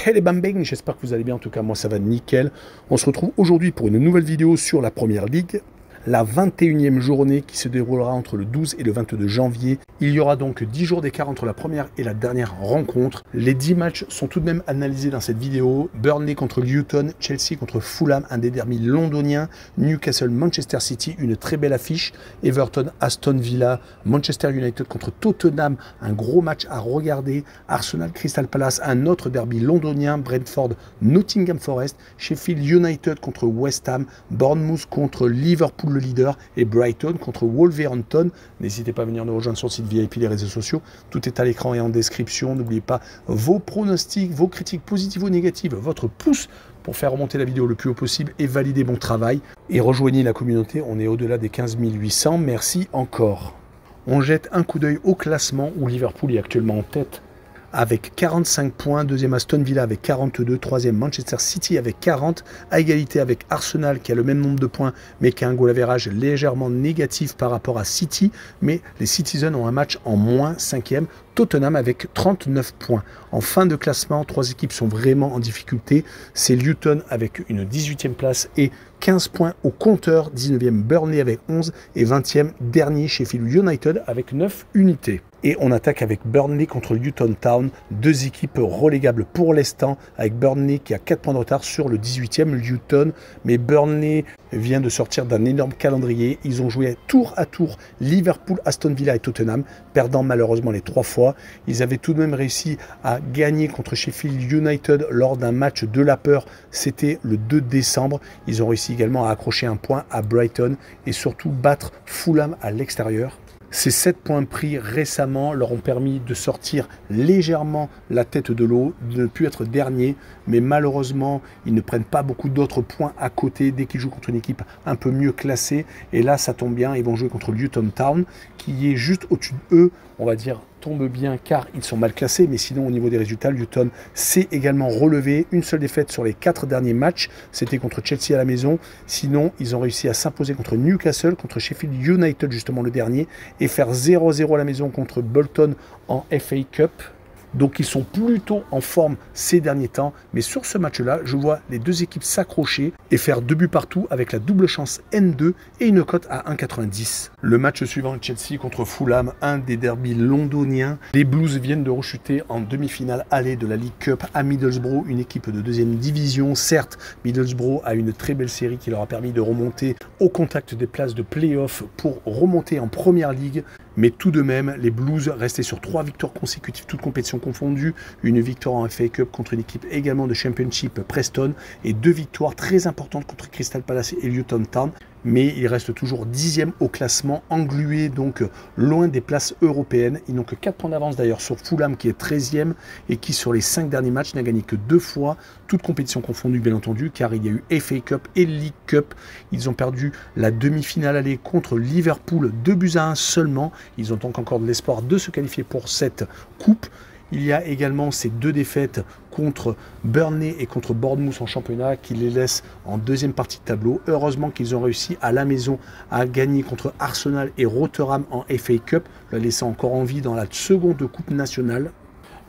Hey les bambing, j'espère que vous allez bien, en tout cas moi ça va nickel. On se retrouve aujourd'hui pour une nouvelle vidéo sur la Première Ligue. La 21e journée qui se déroulera entre le 12 et le 22 janvier. Il y aura donc 10 jours d'écart entre la première et la dernière rencontre. Les 10 matchs sont tout de même analysés dans cette vidéo. Burnley contre Luton, Chelsea contre Fulham, un des derbys londoniens. Newcastle, Manchester City, une très belle affiche. Everton, Aston Villa, Manchester United contre Tottenham, un gros match à regarder. Arsenal, Crystal Palace, un autre derby londonien. Brentford, Nottingham Forest, Sheffield United contre West Ham, Bournemouth contre Liverpool le leader et Brighton contre Wolverhampton. N'hésitez pas à venir nous rejoindre sur le site VIP, les réseaux sociaux. Tout est à l'écran et en description. N'oubliez pas vos pronostics, vos critiques positives ou négatives, votre pouce pour faire remonter la vidéo le plus haut possible et valider mon travail. Et rejoignez la communauté, on est au-delà des 15 800. Merci encore. On jette un coup d'œil au classement où Liverpool est actuellement en tête avec 45 points, deuxième Aston Villa avec 42, troisième Manchester City avec 40, à égalité avec Arsenal qui a le même nombre de points mais qui a un goal average légèrement négatif par rapport à City, mais les Citizens ont un match en moins, cinquième, Tottenham avec 39 points. En fin de classement, trois équipes sont vraiment en difficulté, c'est Luton avec une 18e place et 15 points au compteur, 19e Burnley avec 11 et 20e dernier Sheffield United avec 9 unités. Et on attaque avec Burnley contre Luton Town, deux équipes relégables pour l'instant, avec Burnley qui a 4 points de retard sur le 18e Luton. Mais Burnley vient de sortir d'un énorme calendrier. Ils ont joué tour à tour Liverpool, Aston Villa et Tottenham, perdant malheureusement les 3 fois. Ils avaient tout de même réussi à gagner contre Sheffield United lors d'un match de la peur. C'était le 2 décembre. Ils ont réussi également à accrocher un point à Brighton et surtout battre Fulham à l'extérieur. Ces 7 points pris récemment leur ont permis de sortir légèrement la tête de l'eau, de ne plus être dernier, mais malheureusement, ils ne prennent pas beaucoup d'autres points à côté dès qu'ils jouent contre une équipe un peu mieux classée. Et là, ça tombe bien, ils vont jouer contre Luton Town, qui est juste au-dessus d'eux, on va dire, tombe bien car ils sont mal classés, mais sinon au niveau des résultats, Luton s'est également relevé. Une seule défaite sur les 4 derniers matchs, c'était contre Chelsea à la maison. Sinon, ils ont réussi à s'imposer contre Newcastle, contre Sheffield United justement le dernier, et faire 0-0 à la maison contre Bolton en FA Cup. Donc ils sont plutôt en forme ces derniers temps. Mais sur ce match-là, je vois les deux équipes s'accrocher et faire 2 buts partout avec la double chance N2 et une cote à 1,90. Le match suivant, Chelsea contre Fulham, un des derbys londoniens. Les Blues viennent de rechuter en demi-finale aller de la League Cup à Middlesbrough, une équipe de 2e division. Certes, Middlesbrough a une très belle série qui leur a permis de remonter au contact des places de play-off pour remonter en Première Ligue. Mais tout de même, les Blues restaient sur 3 victoires consécutives, toutes compétitions confondues. Une victoire en FA Cup contre une équipe également de Championship, Preston, et 2 victoires très importantes contre Crystal Palace et Luton Town. Mais ils restent toujours 10e au classement, englués donc loin des places européennes. Ils n'ont que 4 points d'avance d'ailleurs sur Fulham qui est 13e et qui sur les 5 derniers matchs n'a gagné que 2 fois, toutes compétitions confondues bien entendu, car il y a eu FA Cup et League Cup. Ils ont perdu la demi-finale aller contre Liverpool, 2-1 seulement. Ils ont donc encore de l'espoir de se qualifier pour cette coupe. Il y a également ces 2 défaites contre Burnley et contre Bournemouth en championnat qui les laissent en deuxième partie de tableau. Heureusement qu'ils ont réussi à la maison à gagner contre Arsenal et Rotherham en FA Cup, le laissant encore en vie dans la seconde coupe nationale.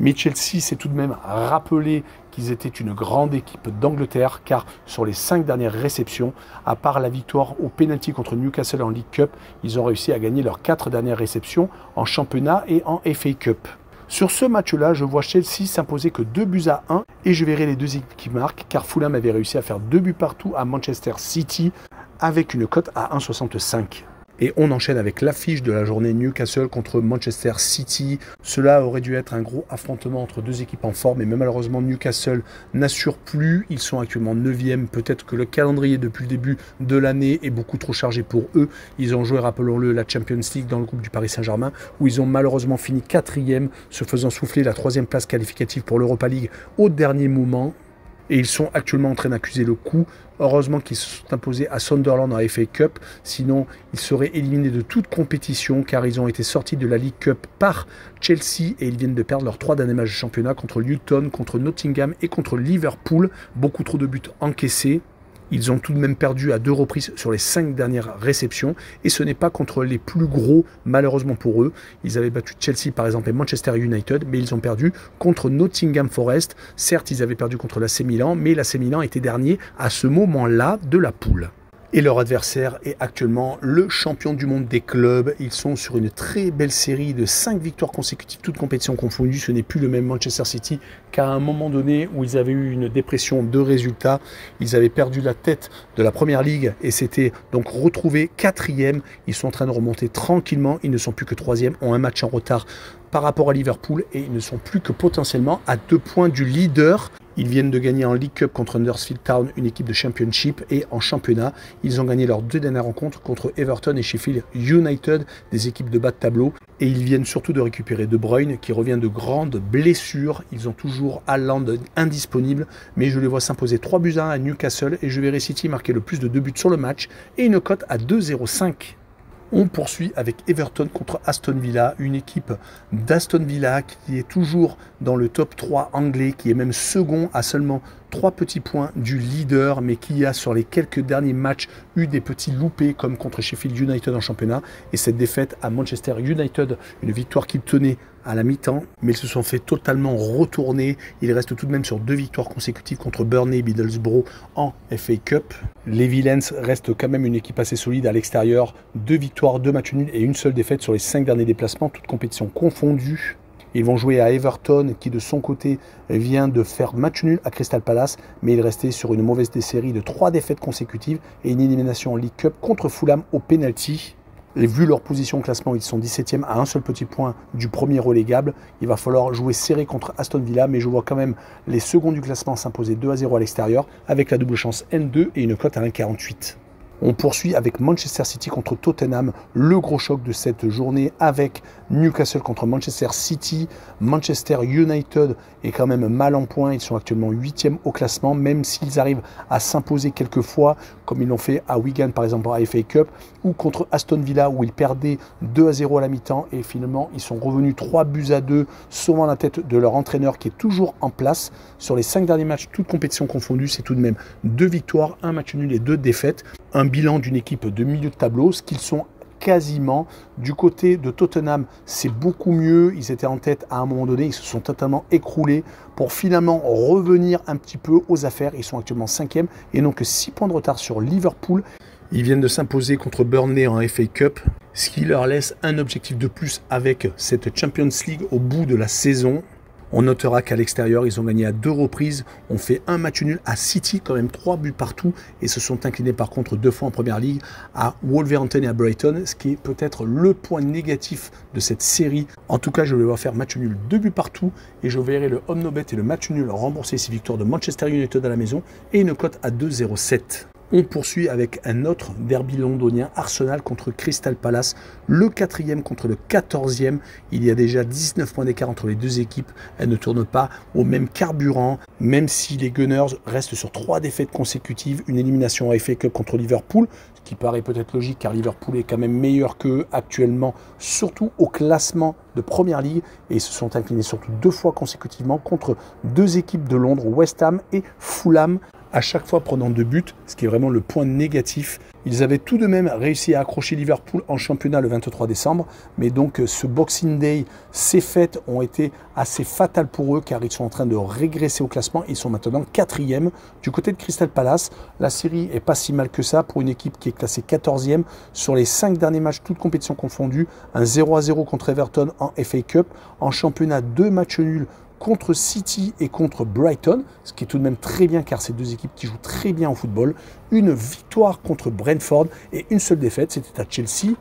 Mais Chelsea s'est tout de même rappelé qu'ils étaient une grande équipe d'Angleterre car sur les 5 dernières réceptions, à part la victoire au pénalty contre Newcastle en League Cup, ils ont réussi à gagner leurs 4 dernières réceptions en championnat et en FA Cup. Sur ce match-là, je vois Chelsea s'imposer que 2-1 et je verrai les deux équipes qui marquent car Fulham avait réussi à faire 2 buts partout à Manchester City avec une cote à 1,65. Et on enchaîne avec l'affiche de la journée Newcastle contre Manchester City. Cela aurait dû être un gros affrontement entre deux équipes en forme, mais malheureusement Newcastle n'assure plus. Ils sont actuellement 9e. Peut-être que le calendrier depuis le début de l'année est beaucoup trop chargé pour eux. Ils ont joué, rappelons-le, la Champions League dans le groupe du Paris Saint-Germain, où ils ont malheureusement fini 4e, se faisant souffler la 3e place qualificative pour l'Europa League au dernier moment. Et ils sont actuellement en train d'accuser le coup. Heureusement qu'ils se sont imposés à Sunderland en FA Cup. Sinon, ils seraient éliminés de toute compétition car ils ont été sortis de la League Cup par Chelsea et ils viennent de perdre leurs 3 derniers matchs de championnat contre Luton, contre Nottingham et contre Liverpool. Beaucoup trop de buts encaissés. Ils ont tout de même perdu à 2 reprises sur les 5 dernières réceptions et ce n'est pas contre les plus gros, malheureusement pour eux. Ils avaient battu Chelsea par exemple et Manchester United, mais ils ont perdu contre Nottingham Forest. Certes, ils avaient perdu contre l'AC Milan, mais l'AC Milan était dernier à ce moment-là de la poule. Et leur adversaire est actuellement le champion du monde des clubs. Ils sont sur une très belle série de 5 victoires consécutives, toutes compétitions confondues. Ce n'est plus le même Manchester City qu'à un moment donné où ils avaient eu une dépression de résultats. Ils avaient perdu la tête de la première ligue et s'étaient donc retrouvés 4e. Ils sont en train de remonter tranquillement. Ils ne sont plus que 3e, ont un match en retard par rapport à Liverpool et ils ne sont plus que potentiellement à 2 points du leader. Ils viennent de gagner en League Cup contre Huddersfield Town, une équipe de Championship, et en championnat, ils ont gagné leurs 2 dernières rencontres contre Everton et Sheffield United, des équipes de bas de tableau. Et ils viennent surtout de récupérer De Bruyne, qui revient de grandes blessures. Ils ont toujours Haaland indisponible, mais je les vois s'imposer 3-1 à Newcastle, et je verrai City marquer le plus de 2 buts sur le match, et une cote à 2,05. On poursuit avec Everton contre Aston Villa, une équipe d'Aston Villa qui est toujours dans le top 3 anglais, qui est même second à seulement 3 petits points du leader, mais qui a sur les quelques derniers matchs eu des petits loupés comme contre Sheffield United en championnat. Et cette défaite à Manchester United, une victoire qu'ils tenaient à la mi-temps, mais ils se sont fait totalement retourner. Ils restent tout de même sur 2 victoires consécutives contre Burnley et Middlesbrough en FA Cup. Les Villains restent quand même une équipe assez solide à l'extérieur. 2 victoires, 2 matchs nuls et une seule défaite sur les 5 derniers déplacements, toutes compétitions confondues. Ils vont jouer à Everton, qui de son côté vient de faire match nul à Crystal Palace, mais il restait sur une mauvaise série de 3 défaites consécutives et une élimination en League Cup contre Fulham au penalty. Et vu leur position au classement, ils sont 17e à un seul petit point du premier relégable. Il va falloir jouer serré contre Aston Villa, mais je vois quand même les seconds du classement s'imposer 2-0 à l'extérieur, avec la double chance N2 et une cote à 1,48. On poursuit avec Manchester City contre Tottenham, le gros choc de cette journée avec Newcastle contre Manchester City. Manchester United est quand même mal en point, ils sont actuellement 8e au classement, même s'ils arrivent à s'imposer quelques fois, comme ils l'ont fait à Wigan par exemple en FA Cup, ou contre Aston Villa où ils perdaient 2-0 à la mi-temps et finalement ils sont revenus 3-2, sauvant la tête de leur entraîneur qui est toujours en place. Sur les 5 derniers matchs, toutes compétitions confondues, c'est tout de même 2 victoires, 1 match nul et 2 défaites. Un bilan d'une équipe de milieu de tableau, ce qu'ils sont quasiment. Du côté de Tottenham, c'est beaucoup mieux. Ils étaient en tête à un moment donné, ils se sont totalement écroulés pour finalement revenir un petit peu aux affaires. Ils sont actuellement 5e et n'ont que 6 points de retard sur Liverpool. Ils viennent de s'imposer contre Burnley en FA Cup, ce qui leur laisse un objectif de plus avec cette Champions League au bout de la saison. On notera qu'à l'extérieur, ils ont gagné à 2 reprises, ont fait un match nul à City, quand même 3 buts partout, et se sont inclinés par contre 2 fois en Première Ligue à Wolverhampton et à Brighton, ce qui est peut-être le point négatif de cette série. En tout cas, je vais voir faire match nul 2 buts partout, et je verrai le home no bet et le match nul rembourser ces victoires de Manchester United à la maison, et une cote à 2,07. On poursuit avec un autre derby londonien, Arsenal contre Crystal Palace, le 4e contre le 14e. Il y a déjà 19 points d'écart entre les deux équipes. Elles ne tournent pas au même carburant, même si les Gunners restent sur 3 défaites consécutives, une élimination en FA Cup contre Liverpool, ce qui paraît peut-être logique car Liverpool est quand même meilleur qu'eux actuellement, surtout au classement de Première Ligue, et ils se sont inclinés surtout 2 fois consécutivement contre 2 équipes de Londres, West Ham et Fulham, à chaque fois prenant 2 buts, ce qui est vraiment le point négatif. Ils avaient tout de même réussi à accrocher Liverpool en championnat le 23 décembre, mais donc ce Boxing Day, ces fêtes ont été assez fatales pour eux car ils sont en train de régresser au classement. Ils sont maintenant 4e. Du côté de Crystal Palace, la série est pas si mal que ça pour une équipe qui est classée 14e. Sur les 5 derniers matchs, toutes compétitions confondues, un 0-0 contre Everton en FA Cup, en championnat 2 matchs nuls contre City et contre Brighton, ce qui est tout de même très bien car c'est 2 équipes qui jouent très bien au football. Une victoire contre Brentford et une seule défaite, c'était à Chelsea.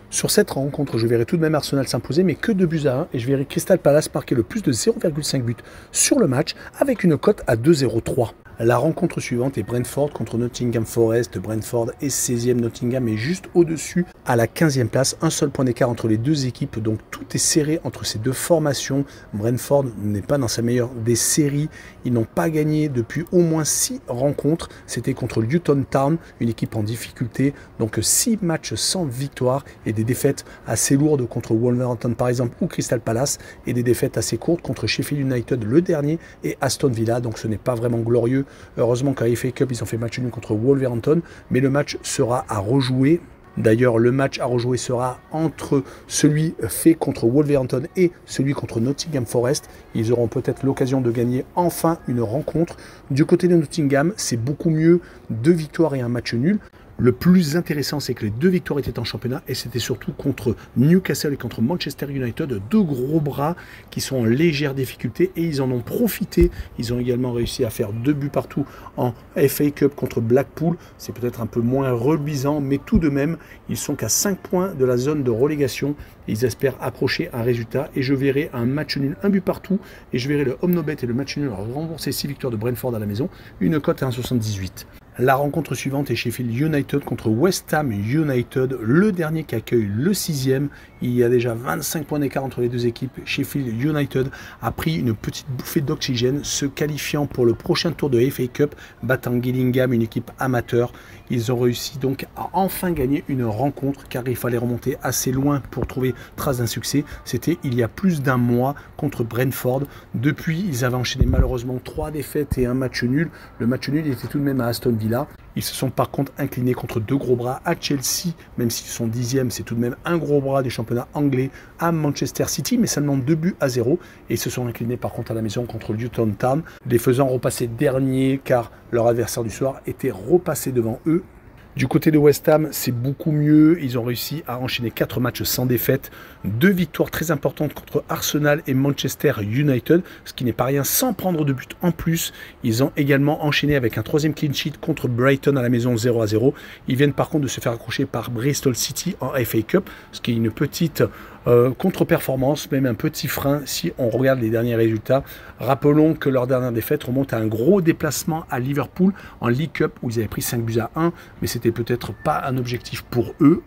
Sur cette rencontre, je verrai tout de même Arsenal s'imposer, mais que 2-1, et je verrai Crystal Palace marquer le plus de 0,5 buts sur le match avec une cote à 2,03. La rencontre suivante est Brentford contre Nottingham Forest. Brentford est 16e, Nottingham est juste au-dessus à la 15e place. Un seul point d'écart entre les deux équipes, donc tout est serré entre ces deux formations. Brentford n'est pas dans sa meilleure des séries. Ils n'ont pas gagné depuis au moins 6 rencontres. C'était contre Luton Town, une équipe en difficulté. Donc 6 matchs sans victoire et des défaites assez lourdes contre Wolverhampton par exemple ou Crystal Palace, et des défaites assez courtes contre Sheffield United le dernier et Aston Villa. Donc ce n'est pas vraiment glorieux Heureusement qu'à FA Cup, ils ont fait match nul contre Wolverhampton, mais le match sera à rejouer. D'ailleurs, le match à rejouer sera entre celui fait contre Wolverhampton et celui contre Nottingham Forest. Ils auront peut-être l'occasion de gagner enfin une rencontre. Du côté de Nottingham, c'est beaucoup mieux, 2 victoires et un match nul. Le plus intéressant, c'est que les 2 victoires étaient en championnat et c'était surtout contre Newcastle et contre Manchester United, 2 gros bras qui sont en légère difficulté et ils en ont profité. Ils ont également réussi à faire 2 buts partout en FA Cup contre Blackpool. C'est peut-être un peu moins reluisant, mais tout de même, ils sont qu'à 5 points de la zone de relégation. Ils espèrent accrocher un résultat et je verrai un match nul, 1 but partout et je verrai le Omnobet et le match nul rembourser 6 victoires de Brentford à la maison, une cote à 1,78. La rencontre suivante est Sheffield United contre West Ham United, le dernier qui accueille le 6e. Il y a déjà 25 points d'écart entre les deux équipes. Sheffield United a pris une petite bouffée d'oxygène, se qualifiant pour le prochain tour de FA Cup, battant Gillingham, une équipe amateur. Ils ont réussi donc à enfin gagner une rencontre, car il fallait remonter assez loin pour trouver trace d'un succès. C'était il y a plus d'un mois contre Brentford. Depuis, ils avaient enchaîné malheureusement 3 défaites et un match nul. Le match nul était tout de même à Aston Villa. Ils se sont par contre inclinés contre 2 gros bras à Chelsea, même s'ils sont 10e, c'est tout de même un gros bras du championnat anglais, à Manchester City, mais seulement 2 buts à 0. Et ils se sont inclinés par contre à la maison contre Luton Town, les faisant repasser dernier car leur adversaire du soir était repassé devant eux. Du côté de West Ham, c'est beaucoup mieux. Ils ont réussi à enchaîner 4 matchs sans défaite. 2 victoires très importantes contre Arsenal et Manchester United, ce qui n'est pas rien sans prendre de but en plus. Ils ont également enchaîné avec un 3e clean sheet contre Brighton à la maison 0-0. Ils viennent par contre de se faire accrocher par Bristol City en FA Cup, ce qui est une petite contre-performance, même un petit frein si on regarde les derniers résultats. Rappelons que leur dernière défaite remonte à un gros déplacement à Liverpool en League Cup où ils avaient pris 5 buts à 1, mais c'était peut-être pas un objectif pour eux,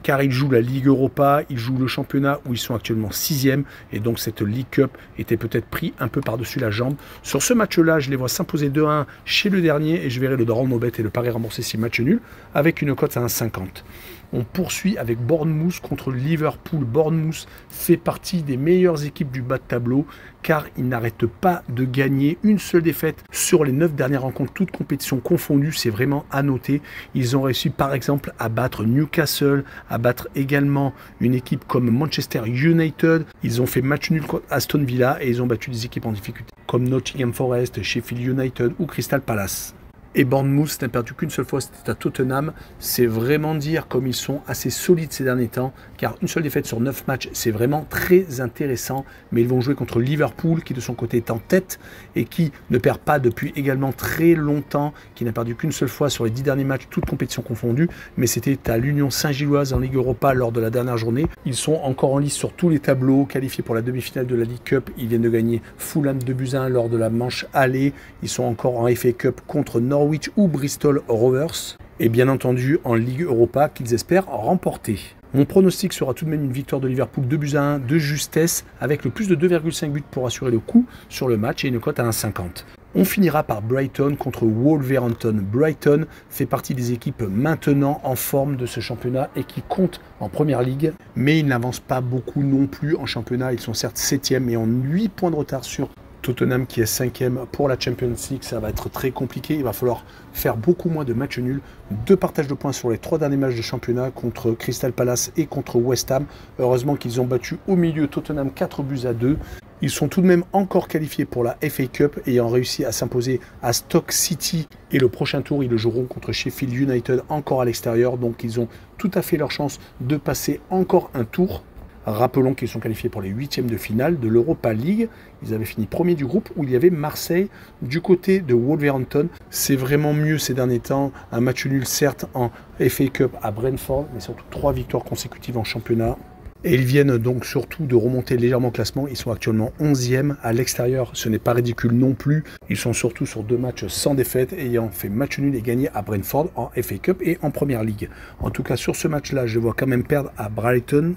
car ils jouent la Ligue Europa, ils jouent le championnat où ils sont actuellement 6e, et donc cette League Cup était peut-être pris un peu par-dessus la jambe. Sur ce match-là, je les vois s'imposer 2-1 chez le dernier, et je verrai le draw no bet et le pari remboursé si match nul, avec une cote à 1,50. On poursuit avec Bournemouth contre Liverpool. Bournemouth fait partie des meilleures équipes du bas de tableau, car ils n'arrêtent pas de gagner. Une seule défaite sur les 9 dernières rencontres, toutes compétitions confondues, c'est vraiment à noter. Ils ont réussi par exemple à battre Newcastle, à battre également une équipe comme Manchester United. Ils ont fait match nul contre Aston Villa et ils ont battu des équipes en difficulté comme Nottingham Forest, Sheffield United ou Crystal Palace. Et Bournemouth n'a perdu qu'une seule fois, c'était à Tottenham. C'est vraiment dire comme ils sont assez solides ces derniers temps, car une seule défaite sur 9 matchs, c'est vraiment très intéressant. Mais ils vont jouer contre Liverpool, qui de son côté est en tête, et qui ne perd pas depuis également très longtemps, qui n'a perdu qu'une seule fois sur les 10 derniers matchs, toutes compétitions confondues. Mais c'était à l'Union Saint-Gilloise en Ligue Europa lors de la dernière journée. Ils sont encore en lice sur tous les tableaux, qualifiés pour la demi-finale de la League Cup. Ils viennent de gagner Fulham 2-1 lors de la manche aller. Ils sont encore en FA Cup contre Norwich ou Bristol Rovers, et bien entendu en Ligue Europa qu'ils espèrent remporter. Mon pronostic sera tout de même une victoire de Liverpool 2-1 de justesse, avec le plus de 2,5 buts pour assurer le coup sur le match et une cote à 1,50. On finira par Brighton contre Wolverhampton. Brighton fait partie des équipes maintenant en forme de ce championnat et qui comptent en première ligue, mais ils n'avancent pas beaucoup non plus en championnat. Ils sont certes 7e et ont 8 points de retard sur Tottenham qui est 5e pour la Champions League. Ça va être très compliqué, il va falloir faire beaucoup moins de matchs nuls. 2 partages de points sur les 3 derniers matchs de championnat contre Crystal Palace et contre West Ham. Heureusement qu'ils ont battu au milieu Tottenham 4-2. Ils sont tout de même encore qualifiés pour la FA Cup, ayant réussi à s'imposer à Stoke City. Et le prochain tour, ils le joueront contre Sheffield United encore à l'extérieur. Donc ils ont tout à fait leur chance de passer encore un tour. Rappelons qu'ils sont qualifiés pour les 8e de finale de l'Europa League. Ils avaient fini premier du groupe où il y avait Marseille du côté de Wolverhampton. C'est vraiment mieux ces derniers temps. Un match nul certes en FA Cup à Brentford, mais surtout 3 victoires consécutives en championnat. Et ils viennent donc surtout de remonter légèrement au classement. Ils sont actuellement 11e à l'extérieur. Ce n'est pas ridicule non plus. Ils sont surtout sur 2 matchs sans défaite, ayant fait match nul et gagné à Brentford en FA Cup et en Première Ligue. En tout cas, sur ce match-là, je vois quand même perdre à Brighton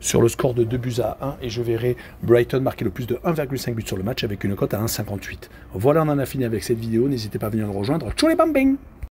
sur le score de 2-1 et je verrai Brighton marquer le plus de 1,5 but sur le match avec une cote à 1,58. Voilà, on en a fini avec cette vidéo. N'hésitez pas à venir nous rejoindre. Tchou les bambing!